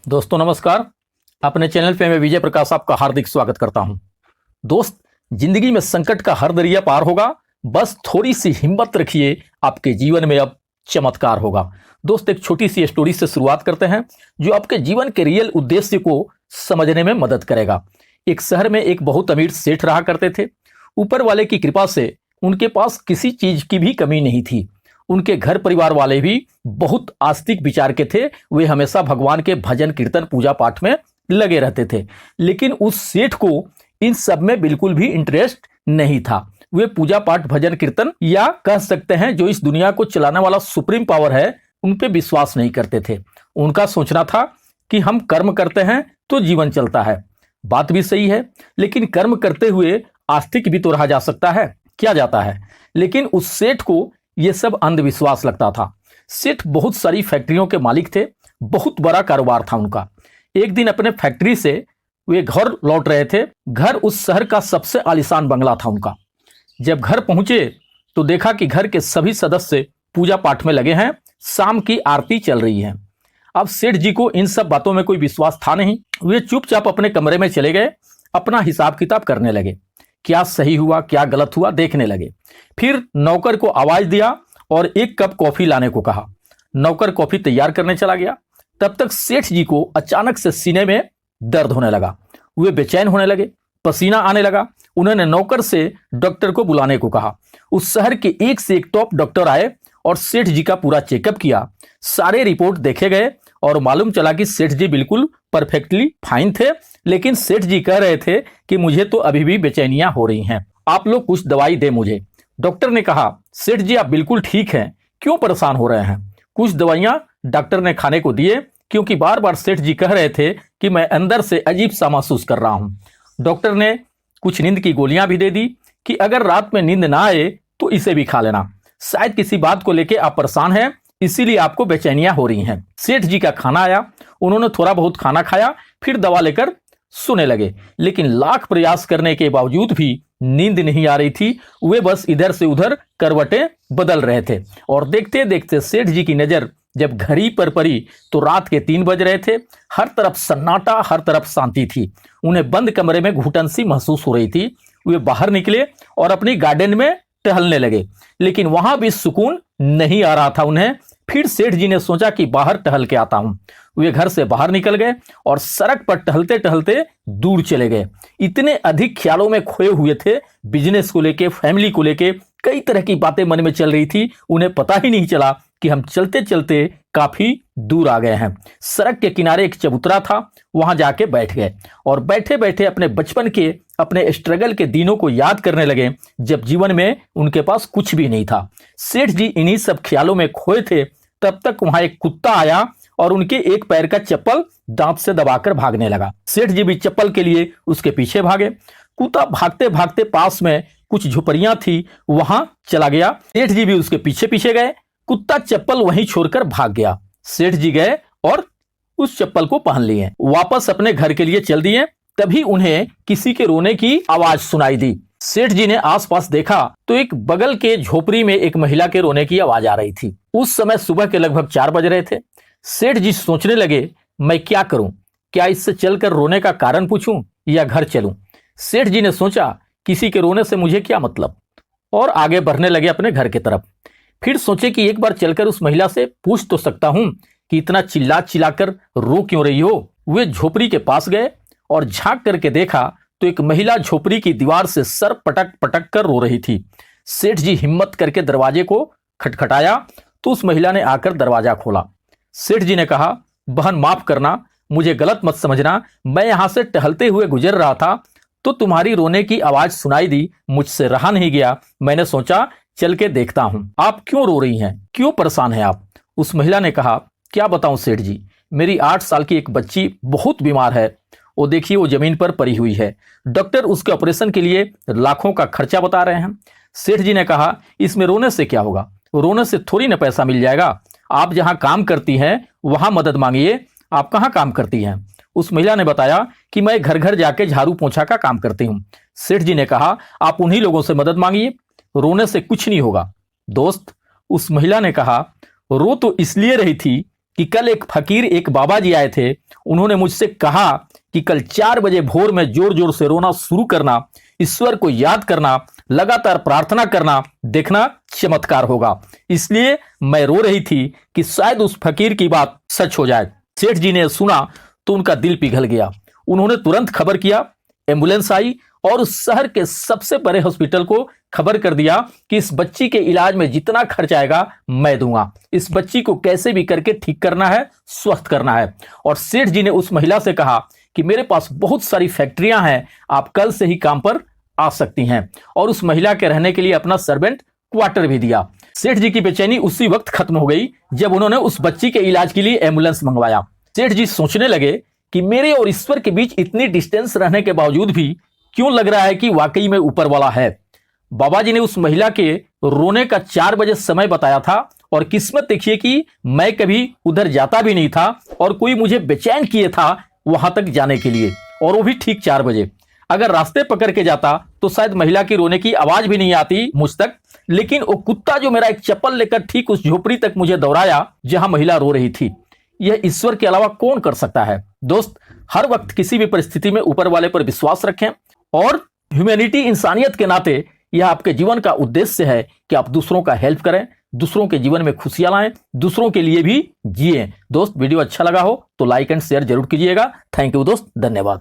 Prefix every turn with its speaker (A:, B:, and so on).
A: दोस्तों नमस्कार। अपने चैनल पे मैं विजय प्रकाश आपका हार्दिक स्वागत करता हूं। दोस्त, जिंदगी में संकट का हर दरिया पार होगा, बस थोड़ी सी हिम्मत रखिए, आपके जीवन में अब चमत्कार होगा। दोस्त, एक छोटी सी स्टोरी से शुरुआत करते हैं जो आपके जीवन के रियल उद्देश्य को समझने में मदद करेगा। एक शहर में एक बहुत अमीर सेठ रहा करते थे। ऊपर वाले की कृपा से उनके पास किसी चीज की भी कमी नहीं थी। उनके घर परिवार वाले भी बहुत आस्तिक विचार के थे। वे हमेशा भगवान के भजन कीर्तन पूजा पाठ में लगे रहते थे, लेकिन उस सेठ को इन सब में बिल्कुल भी इंटरेस्ट नहीं था। वे पूजा पाठ भजन कीर्तन या कह सकते हैं जो इस दुनिया को चलाने वाला सुप्रीम पावर है, उन पे विश्वास नहीं करते थे। उनका सोचना था कि हम कर्म करते हैं तो जीवन चलता है। बात भी सही है, लेकिन कर्म करते हुए आस्तिक भी तो रहा जा सकता है, क्या जाता है। लेकिन उस सेठ को यह सब अंधविश्वास लगता था। सेठ बहुत सारी फैक्ट्रियों के मालिक थे, बहुत बड़ा कारोबार था उनका। एक दिन अपने फैक्ट्री से वे घर लौट रहे थे। घर उस शहर का सबसे आलीशान बंगला था उनका। जब घर पहुंचे तो देखा कि घर के सभी सदस्य पूजा पाठ में लगे हैं, शाम की आरती चल रही है। अब सेठ जी को इन सब बातों में कोई विश्वास था नहीं। वे चुपचाप अपने कमरे में चले गए, अपना हिसाब किताब करने लगे। क्या सही हुआ क्या गलत हुआ देखने लगे। फिर नौकर को आवाज दिया और एक कप कॉफी लाने को कहा। नौकर कॉफी तैयार करने चला गया। तब तक सेठ जी को अचानक से सीने में दर्द होने लगा। वे बेचैन होने लगे, पसीना आने लगा। उन्होंने नौकर से डॉक्टर को बुलाने को कहा। उस शहर के एक से एक टॉप डॉक्टर आए और सेठ जी का पूरा चेकअप किया। सारे रिपोर्ट देखे गए और मालूम चला कि सेठ जी बिल्कुल परफेक्टली फाइन थे, लेकिन सेठ जी कह रहे थे कि मुझे तो अभी भी बेचैनियां हो रही हैं, आप लोग कुछ दवाई दे मुझे। डॉक्टर ने कहा, सेठ जी आप बिल्कुल ठीक हैं, क्यों परेशान हो रहे हैं। कुछ दवाइयां डॉक्टर ने खाने को दिए, क्योंकि बार बार सेठ जी कह रहे थे कि मैं अंदर से अजीब सा महसूस कर रहा हूं। डॉक्टर ने कुछ नींद की गोलियां भी दे दी कि अगर रात में नींद ना आए तो इसे भी खा लेना। शायद किसी बात को लेकर आप परेशान हैं, इसीलिए आपको बेचैनियां हो रही हैं। सेठ जी का खाना आया, उन्होंने थोड़ा बहुत खाना खाया, फिर दवा लेकर सोने लगे। लेकिन लाख प्रयास करने के बावजूद भी नींद नहीं आ रही थी। वे बस इधर से उधर करवटें बदल रहे थे और देखते देखते सेठ जी की नजर जब घड़ी पर पड़ी तो रात के 3 बज रहे थे। हर तरफ सन्नाटा, हर तरफ शांति थी। उन्हें बंद कमरे में घुटन सी महसूस हो रही थी। वे बाहर निकले और अपनी गार्डन में टहलने लगे, लेकिन वहां भी सुकून नहीं आ रहा था उन्हें। फिर सेठ जी ने सोचा कि बाहर टहल के आता हूं। वे घर से बाहर निकल गए और सड़क पर टहलते टहलते दूर चले गए। इतने अधिक ख्यालों में खोए हुए थे, बिजनेस को लेके, फैमिली को लेके कई तरह की बातें मन में चल रही थी। उन्हें पता ही नहीं चला कि हम चलते चलते काफी दूर आ गए हैं। सड़क के किनारे एक चबूतरा था, वहां जाके बैठ गए और बैठे बैठे अपने बचपन के, अपने स्ट्रगल के दिनों को याद करने लगे, जब जीवन में उनके पास कुछ भी नहीं था। सेठ जी इन्हीं सब ख्यालों में खोए थे। तब तक वहां एक कुत्ता आया और उनके एक पैर का चप्पल दांत से दबाकर भागने लगा। सेठ जी भी चप्पल के लिए उसके पीछे भागे। कुत्ता भागते भागते पास में कुछ झुपड़ियां थी, वहां चला गया। सेठ जी भी उसके पीछे पीछे गए। कुत्ता चप्पल वहीं छोड़कर भाग गया। सेठ जी गए और उस चप्पल को पहन लिए, वापस अपने घर के लिए चल दिए। तभी उन्हें किसी के रोने की आवाज सुनाई दी। सेठ जी ने आसपास देखा तो एक बगल के झोपड़ी में एक महिला के रोने की आवाज आ रही थी। उस समय सुबह के लगभग 4 बज रहे थे। सेठ जी सोचने लगे, मैं क्या करूं, क्या इससे चलकर रोने का कारण पूछूं या घर चलूं। सेठ जी ने सोचा, किसी के रोने से मुझे क्या मतलब, और आगे बढ़ने लगे अपने घर की तरफ। फिर सोचे कि एक बार चलकर उस महिला से पूछ तो सकता हूं कि इतना चिल्ला चिल्लाकर रो क्यों रही हो। वे झोपड़ी के पास गए और झांक करके देखा तो एक महिला झोपड़ी की दीवार से सर पटक पटक कर रो रही थी। सेठ जी हिम्मत करके दरवाजे को खटखटाया तो उस महिला ने आकर दरवाजा खोला। सेठ जी ने कहा, बहन माफ करना, मुझे गलत मत समझना, मैं यहां से टहलते हुए गुजर रहा था तो तुम्हारी रोने की आवाज सुनाई दी, मुझसे रहा नहीं गया, मैंने सोचा चल के देखता हूं। आप क्यों रो रही हैं, क्यों परेशान हैं आप। उस महिला ने कहा, क्या बताऊं सेठ जी, मेरी 8 साल की एक बच्ची बहुत बीमार है। वो देखिए, वो जमीन पर पड़ी हुई है। डॉक्टर उसके ऑपरेशन के लिए लाखों का खर्चा बता रहे हैं। सेठ जी ने कहा, इसमें रोने से क्या होगा, रोने से थोड़ी ना पैसा मिल जाएगा। आप जहां काम करती हैं वहां मदद मांगिए। आप कहां काम करती हैं। उस महिला ने बताया कि मैं घर घर जाके झाड़ू पोछा का काम करती हूं। सेठ जी ने कहा, आप उन्हीं लोगों से मदद मांगिए, रोने से कुछ नहीं होगा। दोस्त, उस महिला ने कहा, रो तो इसलिए रही थी कि कल एक फकीर एक बाबा जी आए थे। उन्होंने मुझसे कहा कि कल 4 बजे भोर में जोर जोर से रोना शुरू करना, ईश्वर को याद करना, लगातार प्रार्थना करना, देखना चमत्कार होगा। इसलिए मैं रो रही थी कि शायद उस फकीर की बात सच हो जाए। सेठ जी ने सुना तो उनका दिल पिघल गया। उन्होंने तुरंत खबर किया, एम्बुलेंस आई और उस शहर के सबसे बड़े हॉस्पिटल को खबर कर दिया कि इस बच्ची के इलाज में जितना खर्च आएगा मैं दूंगा। इस बच्ची को कैसे भी करके ठीक करना है, स्वस्थ करना है। और सेठ जी ने उस महिला से कहा कि मेरे पास बहुत सारी फैक्ट्रियां हैं, आप कल से ही काम पर आ सकती हैं। और उस महिला के रहने के लिए अपना सर्वेंट क्वार्टर भी दिया। सेठ जी की बेचैनी उसी वक्त खत्म हो गई जब उन्होंने उस बच्ची के इलाज के लिए एम्बुलेंस मंगवाया। सेठ जी सोचने लगे कि मेरे और ईश्वर के बीच इतनी डिस्टेंस रहने के बावजूद भी क्यों लग रहा है कि वाकई में ऊपर वाला है। बाबा जी ने उस महिला के रोने का 4 बजे समय बताया था और किस्मत देखिए कि मैं कभी उधर जाता भी नहीं था और कोई मुझे बेचैन किए था वहां तक जाने के लिए, और वो भी ठीक 4 बजे। अगर रास्ते पकड़ के जाता तो शायद महिला की रोने की आवाज भी नहीं आती मुझ तक, लेकिन वो कुत्ता जो मेरा एक चप्पल लेकर ठीक उस झोपड़ी तक मुझे दौड़ाया जहां महिला रो रही थी। यह ईश्वर के अलावा कौन कर सकता है। दोस्त, हर वक्त किसी भी परिस्थिति में ऊपर वाले पर विश्वास रखें और ह्यूमैनिटी, इंसानियत के नाते यह आपके जीवन का उद्देश्य है कि आप दूसरों का हेल्प करें, दूसरों के जीवन में खुशियां लाएं, दूसरों के लिए भी जिएं। दोस्त, वीडियो अच्छा लगा हो तो लाइक एंड शेयर जरूर कीजिएगा। थैंक यू दोस्त, धन्यवाद।